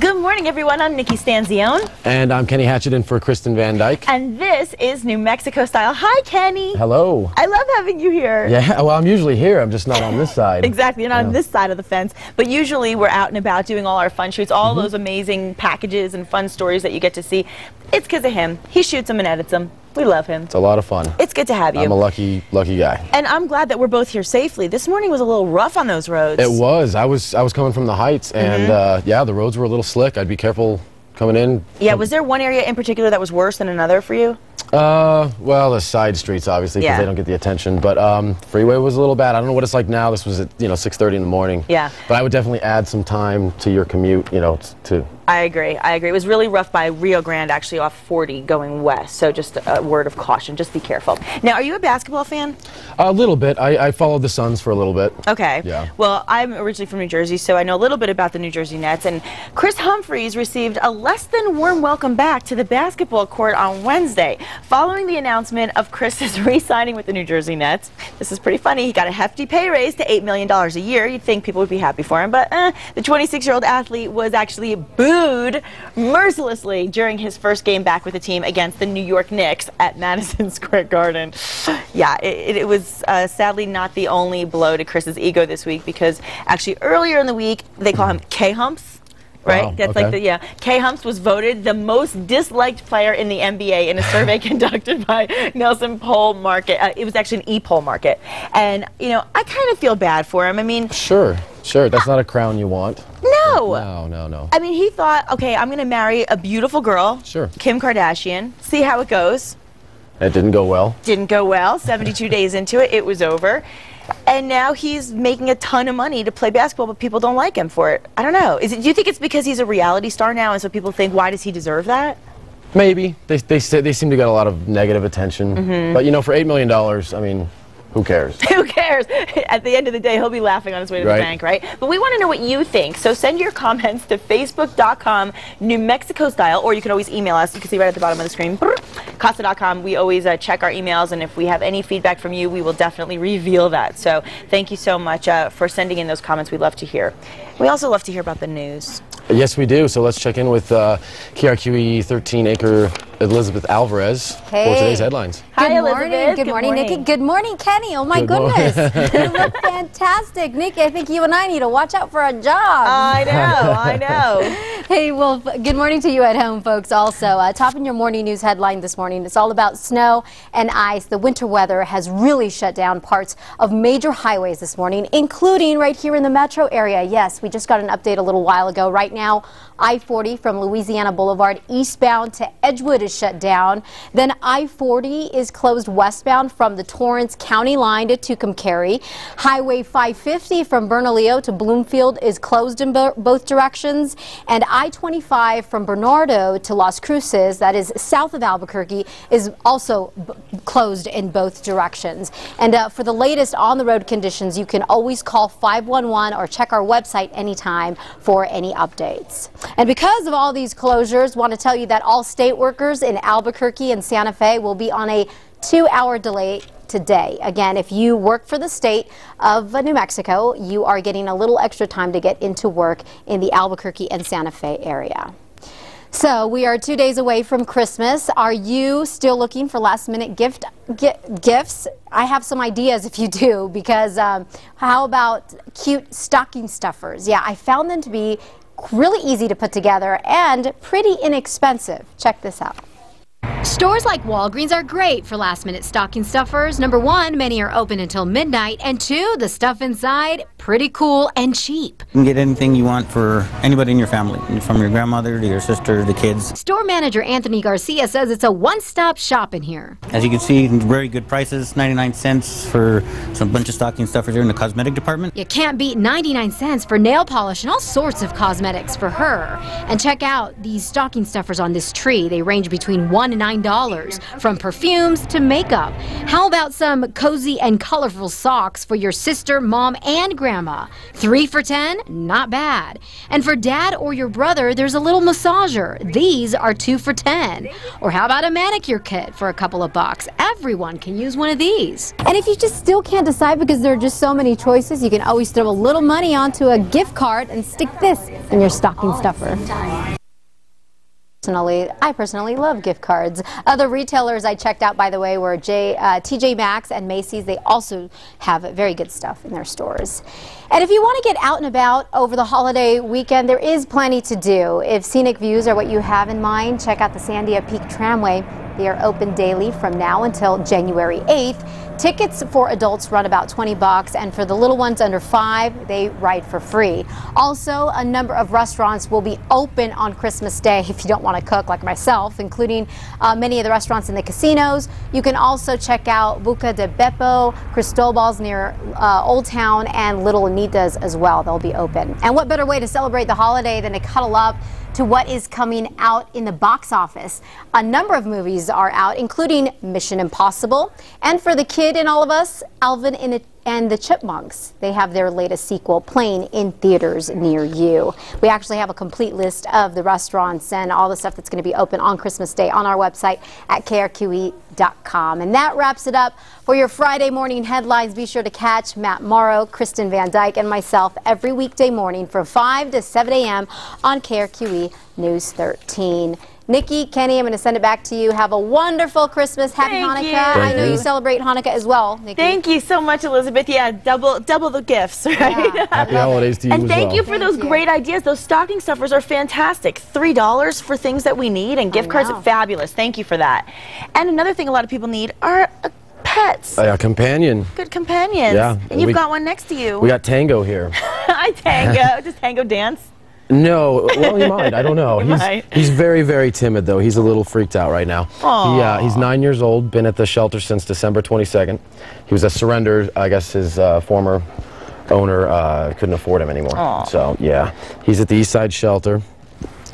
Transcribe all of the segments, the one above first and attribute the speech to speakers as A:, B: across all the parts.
A: Good morning, everyone. I'm Nikki Stanzione.
B: And I'm Kenny Hatchitt in for Kristen Van Dyke.
A: And this is New Mexico Style. Hi, Kenny.
B: Hello.
A: I love having you here.
B: Yeah, well, I'm usually here. I'm just not on this side.
A: Exactly. You're not on this side of the fence. But usually we're out and about doing all our fun shoots, all those amazing packages and fun stories that you get to see. It's because of him. He shoots them and edits them. We love him.
B: It's a lot of fun.
A: It's good to have you.
B: I'm a lucky guy.
A: And I'm glad that we're both here safely. This morning was a little rough on those roads.
B: It was. I was coming from the heights, and yeah, the roads were a little slick. I'd be careful coming in.
A: Yeah, was there one area in particular that was worse than another for you?
B: Well, the side streets, obviously, because they don't get the attention. But freeway was a little bad. I don't know what it's like now. This was at 6:30 in the morning.
A: Yeah.
B: But I would definitely add some time to your commute, to.
A: I agree. It was really rough by Rio Grande, actually off 40 going west. So just a word of caution. Just be careful. Now, are you a basketball fan?
B: A little bit. I followed the Suns for a little bit.
A: Okay.
B: Yeah.
A: Well, I'm originally from New Jersey, so I know a little bit about the New Jersey Nets. And Chris Humphries received a less than warm welcome back to the basketball court on Wednesday, following the announcement of Chris's re-signing with the New Jersey Nets. This is pretty funny. He got a hefty pay raise to $8 million a year. You'd think people would be happy for him, but the 26-year-old athlete was actually booed mercilessly during his first game back with the team against the New York Knicks at Madison Square Garden. Yeah, it was sadly not the only blow to Chris's ego this week, because actually earlier in the week they call him K-Humps. Right?
B: Wow,
A: That's like K-Humps was voted the most disliked player in the NBA in a survey conducted by Nelson Poll Market. It was actually an e-poll market. And, I kind of feel bad for him. I mean... Sure.
B: That's not a crown you want.
A: No.
B: No.
A: I mean, he thought, okay, I'm going to marry a beautiful girl.
B: Sure.
A: Kim Kardashian. See how it goes.
B: It didn't go well.
A: Didn't go well. 72 days into it, it was over. And now he's making a ton of money to play basketball, but people don't like him for it. I don't know. Do you think it's because he's a reality star now, and so people think, why does he deserve that?
B: Maybe. They seem to get a lot of negative attention. But, for $8 million, I mean, who cares? Who
A: cares? At the end of the day, he'll be laughing on his way to the bank, right? But we want to know what you think. So send your comments to facebook.com, New Mexico Style, or you can always email us. You can see right at the bottom of the screen. Casa.com. We always check our emails, and if we have any feedback from you, we will definitely reveal that. So thank you so much for sending in those comments. We love to hear. We also love to hear about the news.
B: Yes, we do. So let's check in with KRQE 13-acre Elizabeth Alvarez for today's headlines.
A: Hi, Elizabeth.
C: Good morning, Nikki. Good morning, Kenny. Oh, my goodness. You look fantastic. Nikki, I think you and I need to watch out for a job.
A: I know.
C: Hey, well, good morning to you at home, folks, also. Topping your morning news headline this morning, it's all about snow and ice. The winter weather has really shut down parts of major highways this morning, including right here in the metro area. Yes, we just got an update a little while ago. Right now, I-40 from Louisiana Boulevard eastbound to Edgewood is shut down. Then I-40 is closed westbound from the Torrance County line to Tucumcari. Highway 550 from Bernalillo to Bloomfield is closed in both directions. And I-25 from Bernardo to Las Cruces, that is south of Albuquerque, is also closed in both directions. And for the latest on-the-road conditions, you can always call 511 or check our website anytime for any updates. And because of all these closures, want to tell you that all state workers in Albuquerque and Santa Fe will be on a 2-hour delay today. Again, if you work for the state of New Mexico, you are getting a little extra time to get into work in the Albuquerque and Santa Fe area. So we are 2 days away from Christmas. Are you still looking for last-minute gifts? I have some ideas if you do, because how about cute stocking stuffers? Yeah, I found them to be really easy to put together and pretty inexpensive. Check this out.
D: Stores like Walgreens are great for last-minute stocking stuffers. Number one, many are open until midnight. And two, the stuff inside, pretty cool and cheap.
E: You can get anything you want for anybody in your family, from your grandmother to your sister, the kids.
D: Store manager Anthony Garcia says it's a one-stop shop in here.
E: As you can see, very good prices, 99 cents for some bunch of stocking stuffers here in the cosmetic department.
D: You can't beat 99 cents for nail polish and all sorts of cosmetics for her. And check out these stocking stuffers on this tree. They range between $1 and $9, from perfumes to makeup. How about some cozy and colorful socks for your sister, mom, and grandma? 3 for $10? Not bad. And for dad or your brother, there's a little massager. These are 2 for $10. Or how about a manicure kit for a couple of bucks? Everyone can use one of these.
C: And if you just still can't decide because there are just so many choices, you can always throw a little money onto a gift card and stick this in your stocking stuffer. I personally love gift cards. Other retailers I checked out, by the way, were TJ Maxx and Macy's. They also have very good stuff in their stores. And if you want to get out and about over the holiday weekend, there is plenty to do. If scenic views are what you have in mind, check out the Sandia Peak Tramway. They are open daily from now until January 8th. Tickets for adults run about $20, and for the little ones under 5, they ride for free. Also, a number of restaurants will be open on Christmas Day if you don't want to cook like myself, including many of the restaurants in the casinos. You can also check out Buca de Beppo, Cristobal's near Old Town, and Little Anita's as well. They'll be open. And what better way to celebrate the holiday than to cuddle up to what is coming out in the box office. A number of movies are out, including Mission Impossible. And for the kid in all of us, Alvin and the Chipmunks. They have their latest sequel playing in theaters near you. We actually have a complete list of the restaurants and all the stuff that's going to be open on Christmas Day on our website at krqe.com. And that wraps it up for your Friday morning headlines. Be sure to catch Matt Morrow, Kristen Van Dyke, and myself every weekday morning from 5 to 7 a.m. on KRQE News 13. Nikki, Kenny, I'm going to send it back to you. Have a wonderful Christmas. Happy Hanukkah. I know you celebrate Hanukkah as well, Nikki.
A: Thank you so much, Elizabeth. Yeah, double the gifts, right?
C: Yeah.
B: Happy holidays to you
A: and
B: as
A: thank
B: well.
A: you for those great ideas. Those stocking stuffers are fantastic. $3 for things that we need, and gift cards are fabulous. Thank you for that. And another thing a lot of people need are pets.
B: A companion.
A: Good companions.
B: Yeah.
A: And you've got one next to you.
B: We got Tango here.
A: Hi, Tango. Does Tango dance?
B: No, well, he might. I don't know. He's very, very timid, though. He's a little freaked out right now. He's 9 years old, been at the shelter since December 22nd. He was a surrender. I guess his former owner couldn't afford him anymore.
A: Aww.
B: So, yeah, he's at the East Side shelter.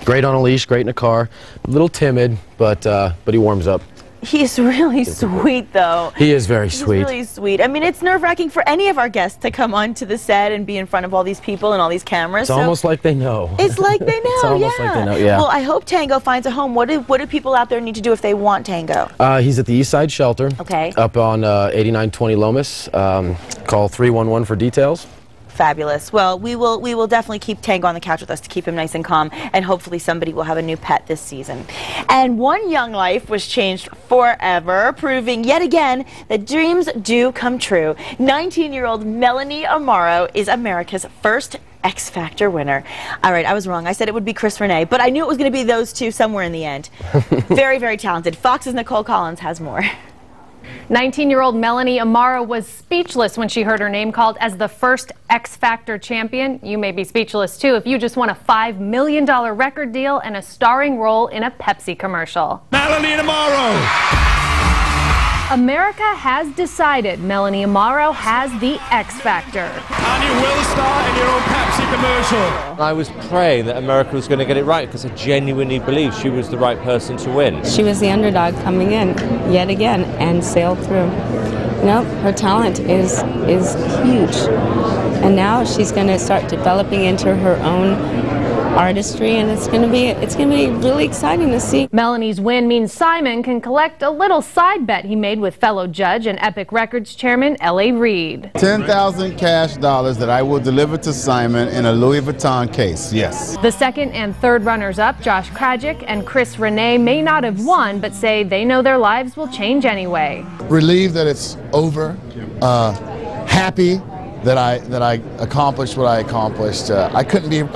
B: Great on a leash, great in a car. A little timid, but he warms up.
A: He's really sweet, though.
B: He is very sweet.
A: He's really sweet. I mean, it's nerve-wracking for any of our guests to come onto the set and be in front of all these people and all these cameras.
B: It's almost like they know.
A: It's like they know,
B: It's almost like they know, yeah.
A: Well, I hope Tango finds a home. What do people out there need to do if they want Tango?
B: He's at the East Side shelter.
A: Okay.
B: Up on 8920 Lomas. Call 311 for details.
A: Fabulous. Well, we will definitely keep Tango on the couch with us to keep him nice and calm, and hopefully somebody will have a new pet this season. And one young life was changed forever, proving yet again that dreams do come true. 19-year-old Melanie Amaro is America's first X Factor winner. All right, I was wrong. I said it would be Chris Renee, but I knew it was going to be those two somewhere in the end. Very, very talented. Fox's Nicole Collins has more.
F: 19-year-old Melanie Amaro was speechless when she heard her name called as the first X Factor champion. You may be speechless too if you just won a $5 million record deal and a starring role in a Pepsi commercial.
G: Melanie Amaro!
F: America has decided Melanie Amaro has the X Factor.
G: And you will star in your own Pepsi commercial.
H: I was praying that America was going to get it right because I genuinely believe she was the right person to win.
I: She was the underdog coming in yet again and sailed through. No, her talent is huge. And now she's going to start developing into her own artistry, and it's going to be really exciting to see.
F: Melanie's win means Simon can collect a little side bet he made with fellow judge and Epic Records chairman L.A. Reid.
J: 10,000 cash dollars that I will deliver to Simon in a Louis Vuitton case, yes.
F: The second and third runners-up, Josh Krajic and Chris Renee, may not have won, but say they know their lives will change anyway.
J: Relieved that it's over, happy that I accomplished what I accomplished. I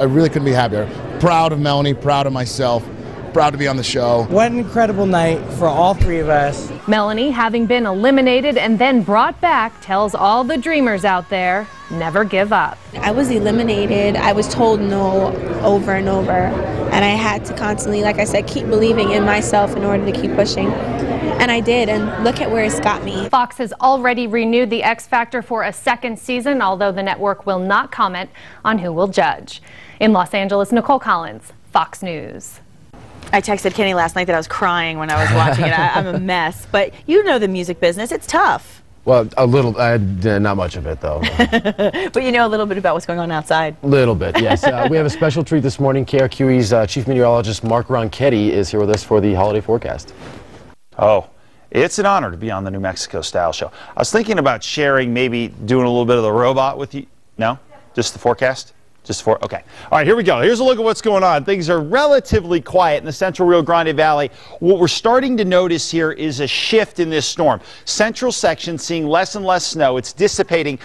J: really couldn't be happier. Proud of Melanie, proud of myself, proud to be on the show.
K: What an incredible night for all three of us.
F: Melanie, having been eliminated and then brought back, tells all the dreamers out there, never give up.
L: I was eliminated. I was told no over and over, and I had to constantly, like I said, keep believing in myself in order to keep pushing. And I did, and look at where it's got me.
F: Fox has already renewed the X Factor for a second season, although the network will not comment on who will judge. In Los Angeles, Nicole Collins, Fox News.
A: I texted Kenny last night that I was crying when I was watching it. I'm a mess. But you know the music business. It's tough.
B: Well, a little, not much of it, though.
A: But you know a little bit about what's going on outside.
B: A little bit, yes. We have a special treat this morning. KRQE's Chief Meteorologist Mark Ronchetti is here with us for the holiday forecast.
M: Oh, it's an honor to be on the New Mexico Style Show. I was thinking about sharing, maybe doing a little bit of the robot with you. No? Just the forecast? Okay. All right, here we go. Here's a look at what's going on. Things are relatively quiet in the central Rio Grande Valley. What we're starting to notice here is a shift in this storm. Central section seeing less and less snow. It's dissipating,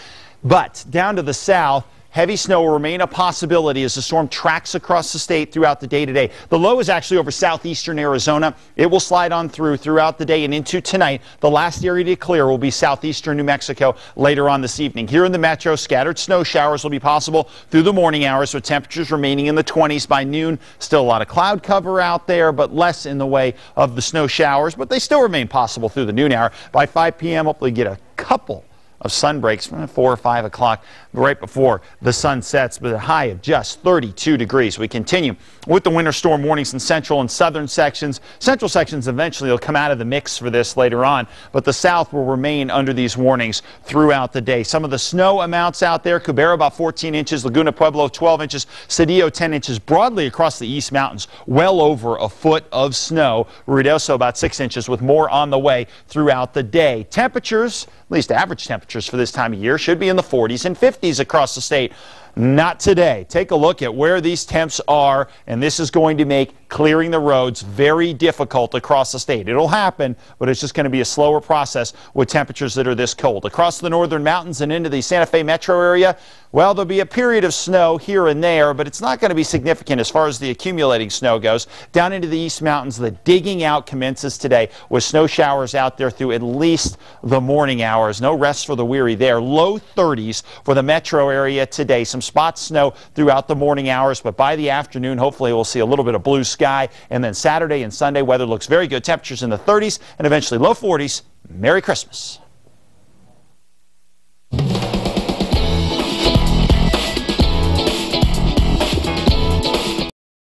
M: but down to the south, heavy snow will remain a possibility as the storm tracks across the state throughout the day today. The low is actually over southeastern Arizona. It will slide on throughout the day and into tonight. The last area to clear will be southeastern New Mexico later on this evening. Here in the metro, scattered snow showers will be possible through the morning hours with temperatures remaining in the 20s by noon. Still a lot of cloud cover out there, but less in the way of the snow showers, but they still remain possible through the noon hour. By 5 p.m., hopefully get a couple of sun breaks from 4 or 5 o'clock right before the sun sets, with a high of just 32 degrees. We continue with the winter storm warnings in central and southern sections. Central sections eventually will come out of the mix for this later on, but the south will remain under these warnings throughout the day. Some of the snow amounts out there: Cubero about 14 inches, Laguna Pueblo 12 inches, Cedillo 10 inches. Broadly across the East Mountains, well over a foot of snow. Ruidoso about 6 inches, with more on the way throughout the day. Temperatures, at least average temperatures for this time of year, should be in the 40s and 50s across the state. Not today. Take a look at where these temps are, and this is going to make clearing the roads very difficult across the state. It'll happen, but it's just going to be a slower process with temperatures that are this cold. Across the northern mountains and into the Santa Fe metro area, well, there'll be a period of snow here and there, but it's not going to be significant as far as the accumulating snow goes. Down into the East Mountains, the digging out commences today with snow showers out there through at least the morning hours. No rest for the weary there. Low 30s for the metro area today. Some spots snow throughout the morning hours, but by the afternoon, hopefully we'll see a little bit of blue sky. And then Saturday and Sunday, weather looks very good. Temperatures in the 30s and eventually low 40s. Merry Christmas.